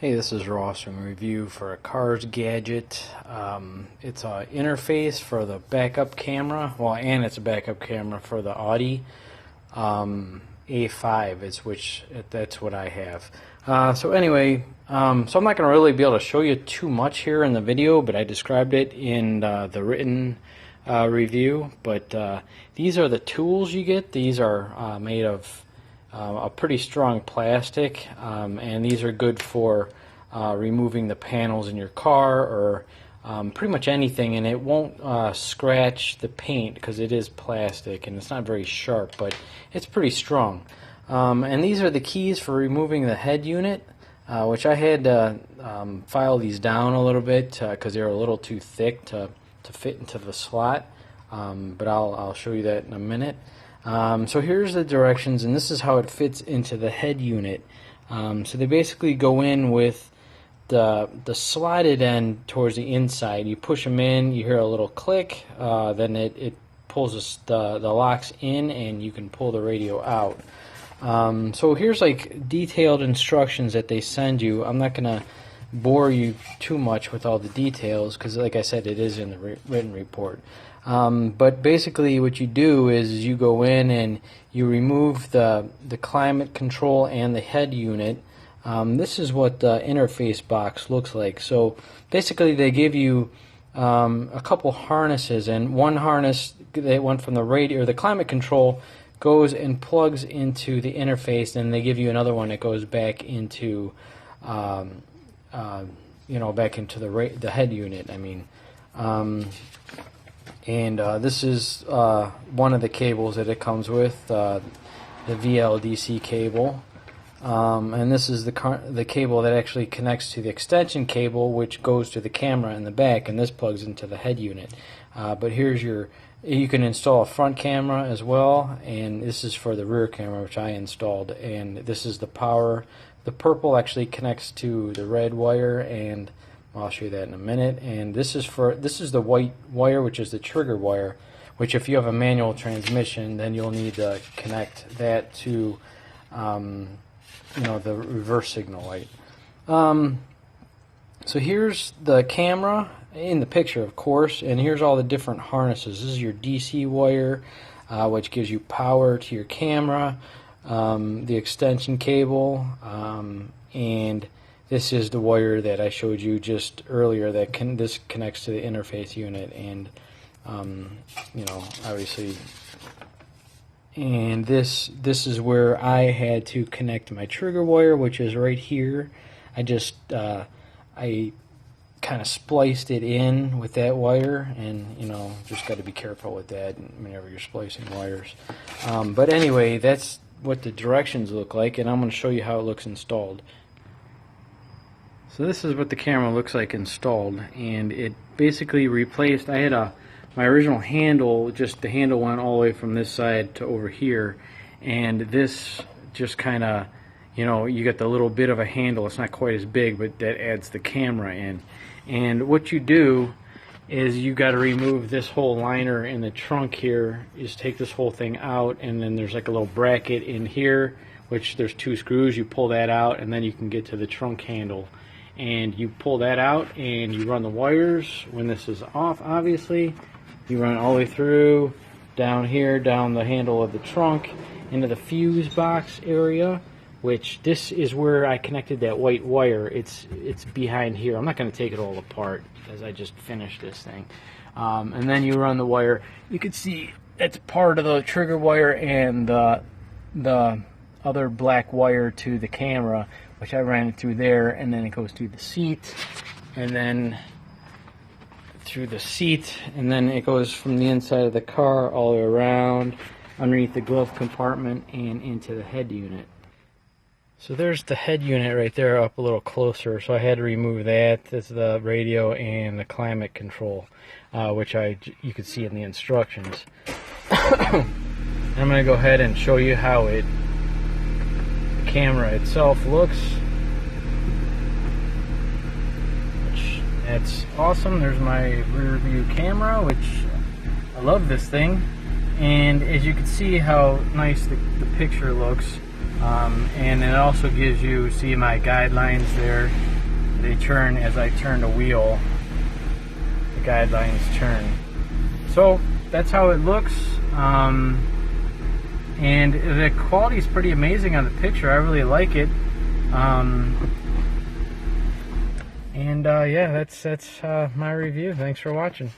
Hey, this is Ross from Review for a Cars Gadget. It's an interface for the backup camera, and it's a backup camera for the Audi A5, that's what I have. So anyway, so I'm not going to really be able to show you too much here in the video, but I described it in the written review. But these are the tools you get. These are made of a pretty strong plastic, and these are good for removing the panels in your car or pretty much anything, and it won't scratch the paint because it is plastic and it's not very sharp, but it's pretty strong. And these are the keys for removing the head unit, which I had to file these down a little bit because they're a little too thick to fit into the slot, but I'll show you that in a minute. So here's the directions, and this is how it fits into the head unit. So they basically go in with the slotted end towards the inside. You push them in, you hear a little click, then it pulls the locks in, and you can pull the radio out. So here's like detailed instructions that they send you. I'm not going to bore you too much with all the details because, like I said, it is in the written report. But basically what you do is you go in and you remove the climate control and the head unit. This is what the interface box looks like. So basically they give you a couple harnesses, and one harness that went from the radio or the climate control goes and plugs into the interface, and they give you another one that goes back into back into the head unit, I mean. This is one of the cables that it comes with, the VLDC cable, and this is the cable that actually connects to the extension cable, which goes to the camera in the back, and this plugs into the head unit. But here's you can install a front camera as well, and this is for the rear camera, which I installed, and this is the power. The purple actually connects to the red wire, and I'll show you that in a minute. And this is the white wire, which is the trigger wire, which if you have a manual transmission, then you'll need to connect that to the reverse signal light. So here's the camera in the picture, of course, and here's all the different harnesses. This is your DC wire, which gives you power to your camera, the extension cable, and this is the wire that I showed you just earlier that this connects to the interface unit, and obviously, and this is where I had to connect my trigger wire, which is right here. I kind of spliced it in with that wire, and just got to be careful with that whenever you're splicing wires. But anyway, that's what the directions look like, and I'm going to show you how it looks installed. So this is what the camera looks like installed, and it basically replaced, I had my original handle, just the handle went all the way from this side to over here, and this just kind of, you got the little bit of a handle. It's not quite as big, but that adds the camera in. And what you do is you got to remove this whole liner in the trunk here. You just take this whole thing out, and then there's like a little bracket in here, which there's 2 screws. You pull that out, and then you can get to the trunk handle. And you pull that out, and you run the wires. When this is off, obviously, you run all the way through, down here, down the handle of the trunk, into the fuse box area, which this is where I connected that white wire. It's behind here. I'm not going to take it all apart because I just finished this thing. And then you run the wire. You can see it's part of the trigger wire and the other black wire to the camera, which I ran it through there, and then it goes through the seat, and then through the seat, and then it goes from the inside of the car all the way around, underneath the glove compartment, and into the head unit. So there's the head unit right there, up a little closer, so I had to remove that. That's the radio and the climate control, which you could see in the instructions. I'm going to go ahead and show you how the camera itself looks. That's awesome. There's my rear view camera, which I love this thing, and as you can see how nice the picture looks. And it also gives you, see my guidelines there, they turn as I turn the wheel, the guidelines turn. So that's how it looks, and the quality is pretty amazing on the picture. I really like it. Yeah, that's my review. Thanks for watching.